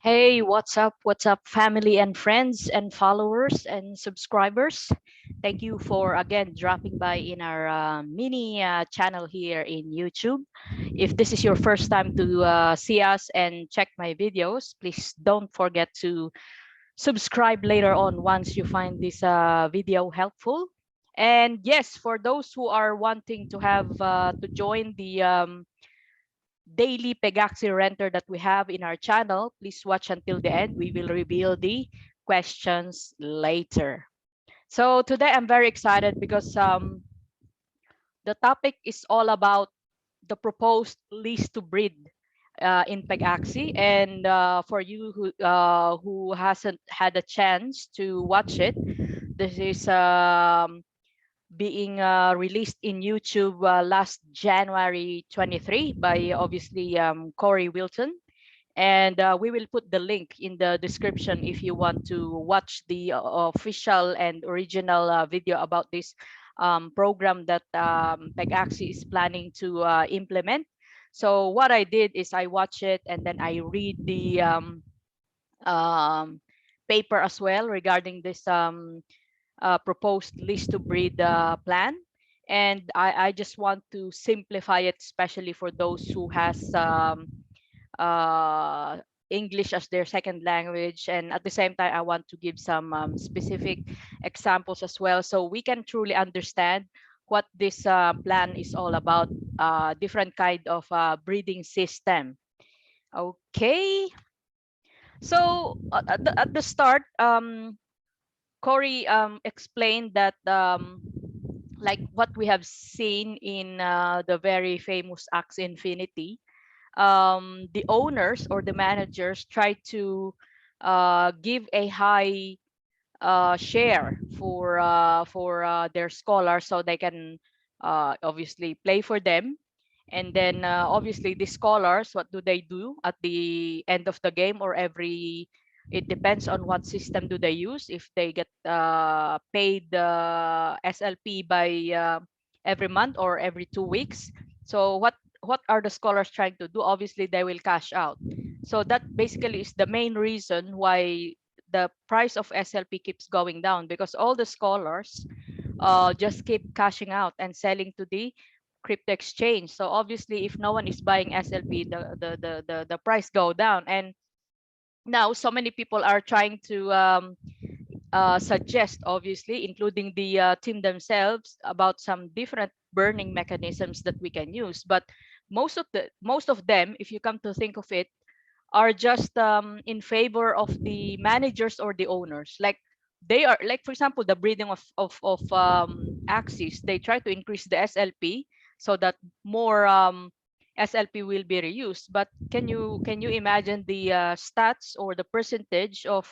Hey, what's up? What's up, family and friends and followers and subscribers? Thank you for again dropping by in our mini channel here in YouTube. If this is your first time to see us and check my videos, please don't forget to subscribe later on once you find this video helpful. And yes, for those who are wanting to have to join the daily Pegaxy renter that we have in our channel, please watch until the end. We will reveal the questions later. So today I'm very excited because the topic is all about the proposed lease to breed in Pegaxy. And for you who hasn't had a chance to watch it, this is being released in YouTube last January 23 by obviously Corey Wilton. And we will put the link in the description if you want to watch the official and original video about this program that Pegaxy is planning to implement. So what I did is I watch it and then I read the um, paper as well regarding this proposed lease to breed plan. And I just want to simplify it, especially for those who has uh, English as their second language. And at the same time, I want to give some specific examples as well so we can truly understand what this plan is all about, different kind of breeding system. Okay, so at the start, Corey explained that like what we have seen in the very famous Axe Infinity, the owners or the managers try to give a high share for their scholars so they can obviously play for them. And then obviously the scholars, what do they do at the end of the game or every, it depends on what system do they use. If they get paid SLP by every month or every 2 weeks. So what are the scholars trying to do? Obviously they will cash out. So that basically is the main reason why the price of SLP keeps going down, because all the scholars just keep cashing out and selling to the crypto exchange. So obviously, if no one is buying SLP, the price go down. And now so many people are trying to suggest, obviously, including the team themselves, about some different burning mechanisms that we can use. But most of them, if you come to think of it, are just in favor of the managers or the owners. Like they are, like for example, the breeding of Axis, they try to increase the SLP so that more SLP will be reused. But can you imagine the stats or the percentage of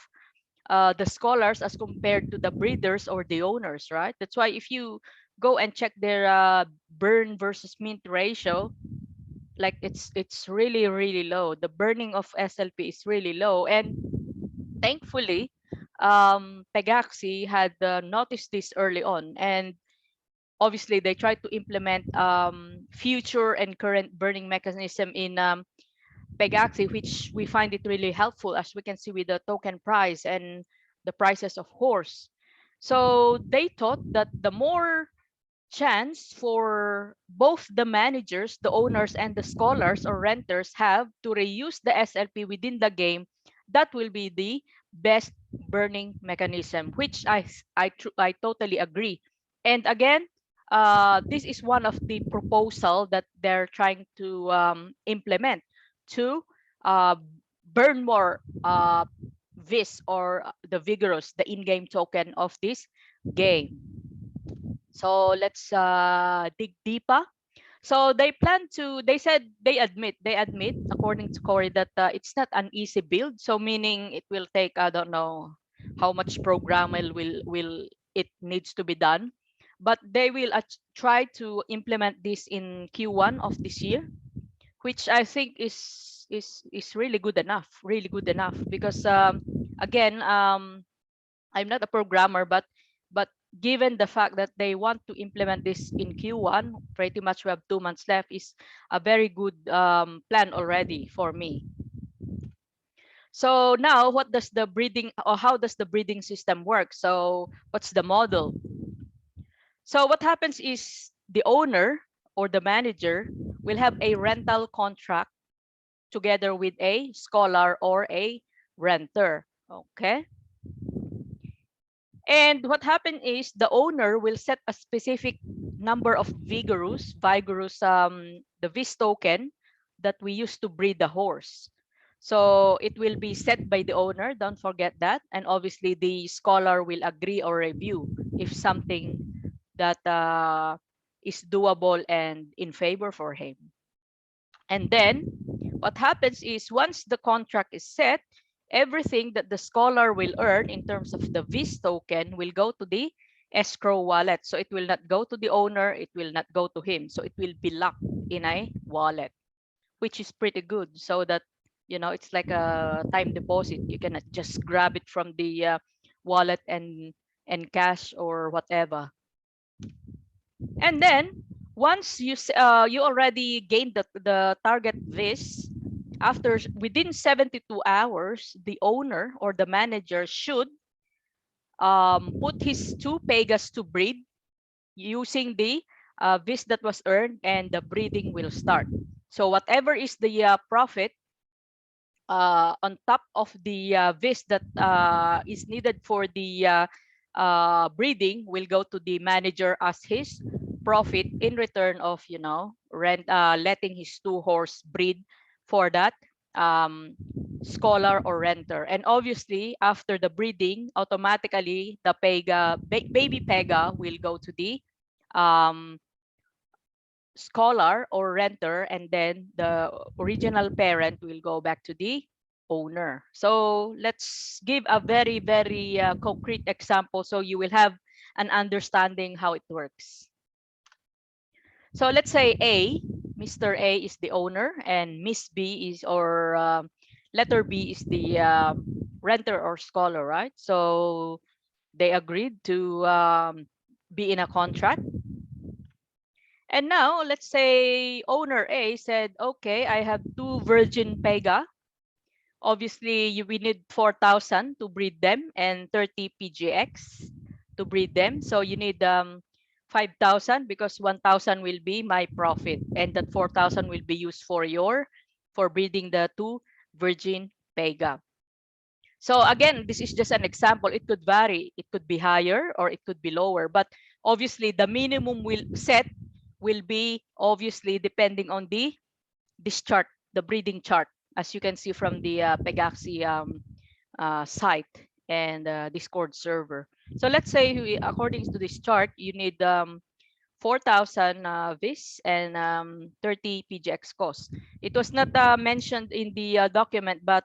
the scholars as compared to the breeders or the owners, right? That's why if you go and check their burn versus mint ratio, like it's really low. The burning of SLP is really low. And thankfully Pegaxy had noticed this early on, and obviously they tried to implement future and current burning mechanism in Pegaxy, which we find it really helpful, as we can see with the token price and the prices of horse. So they thought that the more chance for both the managers, the owners, and the scholars or renters have to reuse the SLP within the game, that will be the best burning mechanism, which I totally agree. And again, this is one of the proposal that they're trying to implement to uh, burn more vis or the vigorous, the in-game token of this game. So let's dig deeper. So they plan to, they admit, according to Corey, that it's not an easy build. So meaning it will take, I don't know how much programming will it needs to be done. But they will try to implement this in Q1 of this year, which I think is really good enough. Because again, I'm not a programmer, but given the fact that they want to implement this in Q1, pretty much we have 2 months left, is a very good plan already for me. So now what does the breeding, or how does the breeding system work? So what's the model? So what happens is the owner or the manager will have a rental contract together with a scholar or a renter. Okay. And what happened is the owner will set a specific number of the vis token that we use to breed the horse. So it will be set by the owner, don't forget that. And obviously the scholar will agree or review if something that is doable and in favor for him. And then what happens is once the contract is set, everything that the scholar will earn in terms of the vis token will go to the escrow wallet. So it will not go to the owner, it will not go to him. So it will be locked in a wallet, which is pretty good, so that it's like a time deposit. You cannot just grab it from the wallet and cash or whatever. And then once you already gained the target vis, within 72 hours, the owner or the manager should put his two pegas to breed using the vis that was earned, and the breeding will start. So whatever is the profit on top of the vis that is needed for the breeding will go to the manager as his profit in return of letting his two horse breed for that um, scholar or renter. And obviously after the breeding, automatically the baby pega will go to the um, scholar or renter, and then the original parent will go back to the owner. So let's give a very, very concrete example so you will have an understanding how it works. So let's say Mr. A is the owner, and Miss B is, or letter B is the renter or scholar, right? So they agreed to be in a contract. And now let's say owner A said, okay, I have two virgin pega. Obviously, we need 4,000 to breed them and 30 PGX to breed them. So you need 5,000 because 1,000 will be my profit, and that 4,000 will be used for breeding the two virgin pega. So again, this is just an example. It could vary. It could be higher or it could be lower. But obviously, the minimum will be obviously depending on this chart, the breeding chart, as you can see from the Pegaxy site and Discord server. So let's say according to this chart, you need 4,000 vis and 30 PGX cost. It was not mentioned in the document, but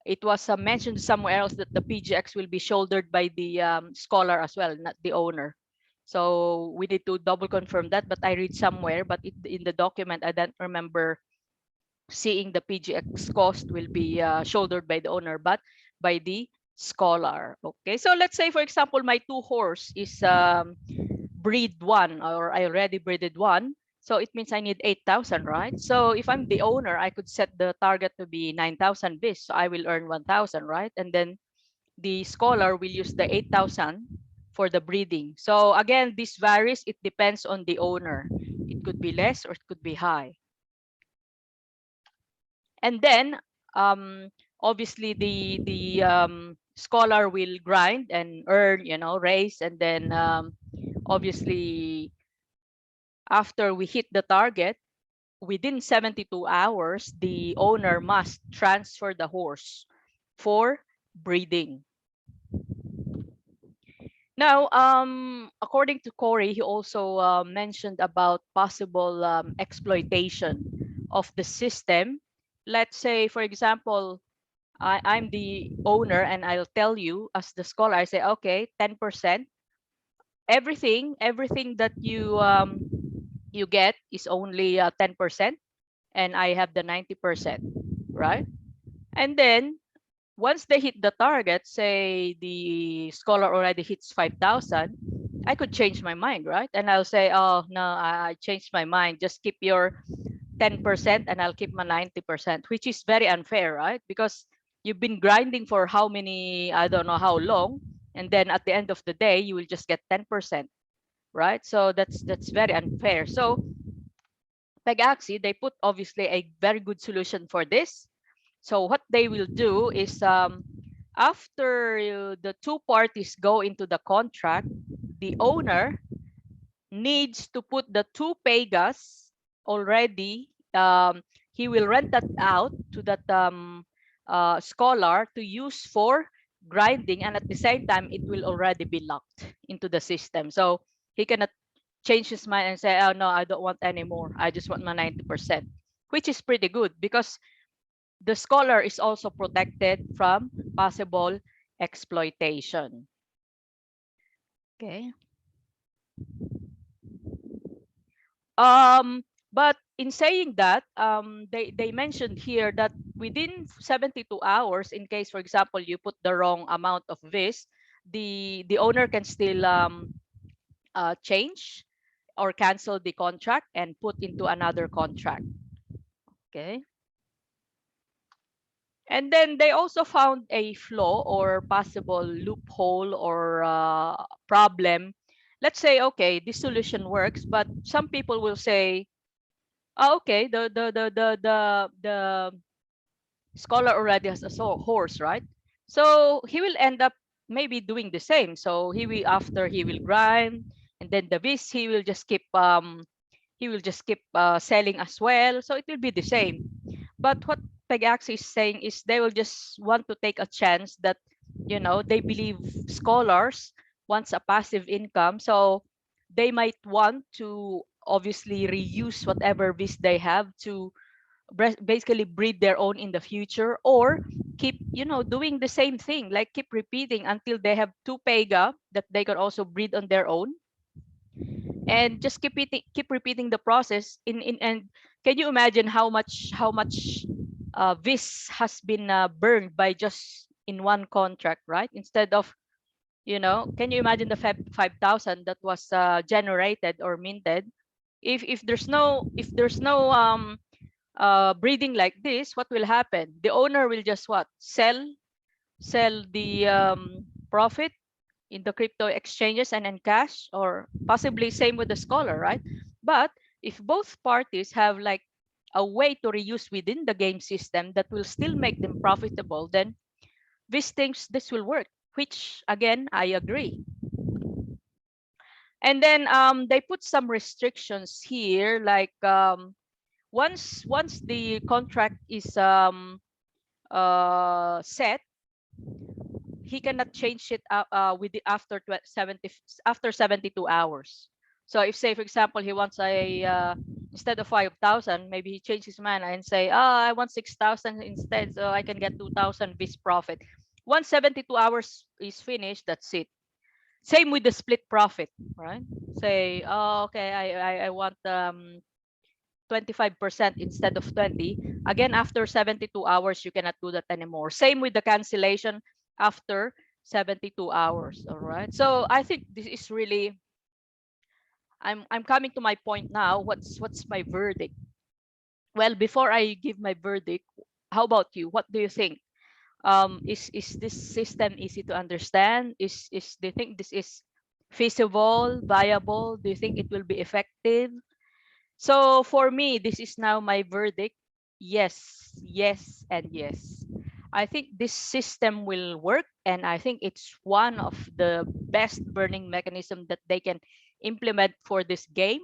it was mentioned somewhere else that the PGX will be shouldered by the scholar as well, not the owner. So we need to double confirm that, but I read somewhere, but in the document, I don't remember seeing the PGX cost will be shouldered by the owner, but by the scholar. Okay, so let's say, for example, my two horse is breed one, or I already breeded one. So it means I need 8,000, right? So if I'm the owner, I could set the target to be 9,000 bis. So I will earn 1,000, right? And then the scholar will use the 8,000 for the breeding. So again, this varies. It depends on the owner. It could be less or it could be high. And then obviously the scholar will grind and earn, raise, and then obviously after we hit the target, within 72 hours, the owner must transfer the horse for breeding. Now, according to Corey, he also mentioned about possible exploitation of the system. Let's say, for example, I'm the owner and I'll tell you as the scholar, I say, okay, 10%. Everything that you get is only 10%, and I have the 90%, right? And then once they hit the target, say the scholar already hits 5,000, I could change my mind, right? And I'll say, oh no, I changed my mind. Just keep your 10% and I'll keep my 90%, which is very unfair, right? Because you've been grinding for how many, I don't know how long, and then at the end of the day, you will just get 10%, right? So that's very unfair. So Pegaxy, they put obviously a very good solution for this. So what they will do is after the two parties go into the contract, the owner needs to put the two Pegas already. He will rent that out to that scholar to use for grinding, and at the same time, it will already be locked into the system. So he cannot change his mind and say, "Oh no, I don't want any more. I just want my 90%," which is pretty good because the scholar is also protected from possible exploitation. Okay. But in saying that, they mentioned here that within 72 hours, in case, for example, you put the wrong amount of this, the owner can still change or cancel the contract and put into another contract. Okay. And then they also found a flaw or possible loophole or problem. Let's say, okay, this solution works, but some people will say, oh, okay, the scholar already has a horse, right? So he will end up maybe doing the same. So he will, after he will grind, and then the beast he will just keep selling as well. So it will be the same. But what Pegaxy is saying is they will just want to take a chance that, you know, they believe scholars wants a passive income. So they might want to obviously reuse whatever beast they have to basically breed their own in the future, or keep, you know, doing the same thing, like keep repeating until they have two pega that they can also breed on their own, and just keep repeating the process in and can you imagine how much this has been burned by just in one contract, right? Instead of, you know, can you imagine the 5,000 that was generated or minted? If there's no breeding like this, what will happen? The owner will just what? Sell the profit in the crypto exchanges and in cash, or possibly same with the scholar, right? But if both parties have like a way to reuse within the game system that will still make them profitable, then this will work, which again, I agree. And then they put some restrictions here, like once the contract is set, he cannot change it with the after 72 hours. So if, say for example, he wants a instead of 5,000, maybe he changes his mind and say, oh, I want 6,000 instead, so I can get 2,000 this profit. Once 72 hours is finished, that's it. Same with the split profit, right? Say, oh, okay, I want 25% instead of 20. Again, after 72 hours, you cannot do that anymore. Same with the cancellation after 72 hours. All right. So I think this is really, I'm coming to my point now. What's my verdict? Well, before I give my verdict, how about you? What do you think? Is this system easy to understand? Do you think this is feasible, viable? Do you think it will be effective? So for me, this is now my verdict. Yes, yes, and yes. I think this system will work, and I think it's one of the best burning mechanism that they can implement for this game.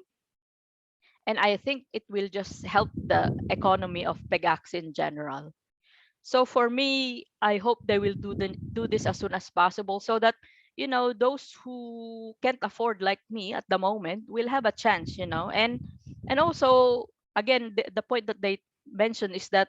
And I think it will just help the economy of Pegaxy in general. So for me, I hope they will do this as soon as possible, so that, you know, those who can't afford like me at the moment will have a chance, you know. And also, again, the point that they mentioned is that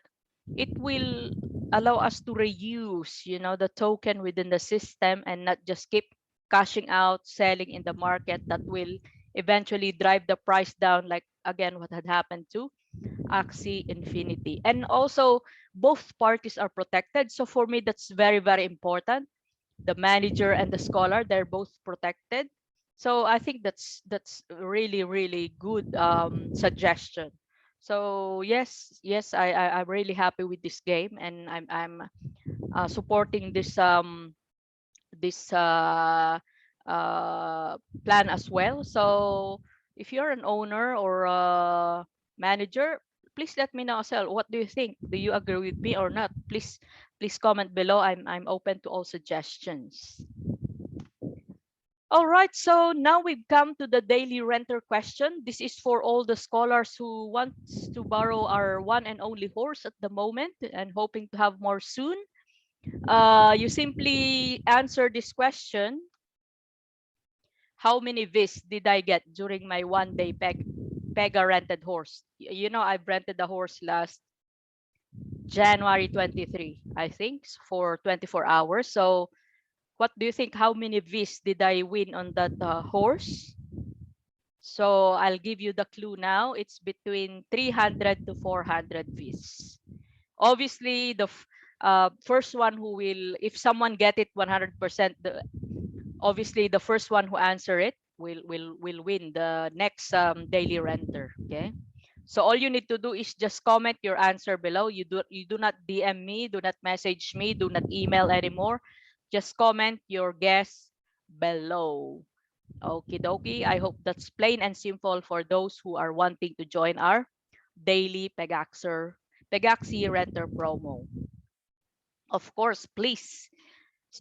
it will allow us to reuse, you know, the token within the system and not just keep cashing out, selling in the market. That will eventually drive the price down, like again what had happened to Axie Infinity. And also, both parties are protected. So for me, that's very, very important. The manager and the scholar, they're both protected. So I think that's really, really good suggestion. So yes, I'm really happy with this game, and I'm supporting this plan as well. So if you're an owner or a manager, please let me know as well. What do you think? Do you agree with me or not? Please comment below. I'm open to all suggestions. All right, so now we've come to the daily renter question. This is for all the scholars who wants to borrow our one and only horse at the moment and hoping to have more soon. You simply answer this question. How many Vs did I get during my 1 day Pega rented horse? You know, I've rented a horse last January 23, I think, for 24 hours. So what do you think? How many Vs did I win on that horse? So I'll give you the clue now. It's between 300 to 400 Vs. Obviously, the first one who will, if someone get it 100%, obviously the first one who answer it will win the next daily renter. Okay. So all you need to do is just comment your answer below. You do not DM me, do not message me, do not email anymore. Just comment your guess below. Okie dokie. I hope that's plain and simple for those who are wanting to join our daily Pegaxy renter promo. Of course, please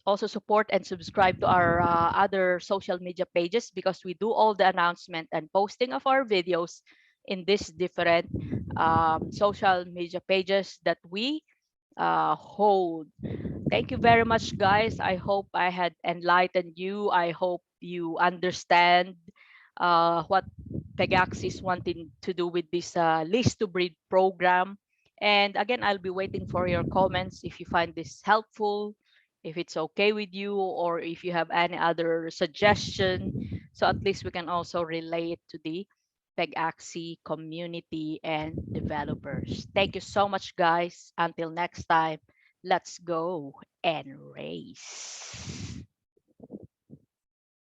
also support and subscribe to our other social media pages because we do all the announcement and posting of our videos in these different social media pages that we hold. Thank you very much, guys. I hope I had enlightened you. I hope you understand what Pegaxis is wanting to do with this lease to breed program. And again, I'll be waiting for your comments if you find this helpful, if it's okay with you, or if you have any other suggestion. So at least we can also relate to the Pegaxi community and developers. Thank you so much, guys. Until next time, let's go and race.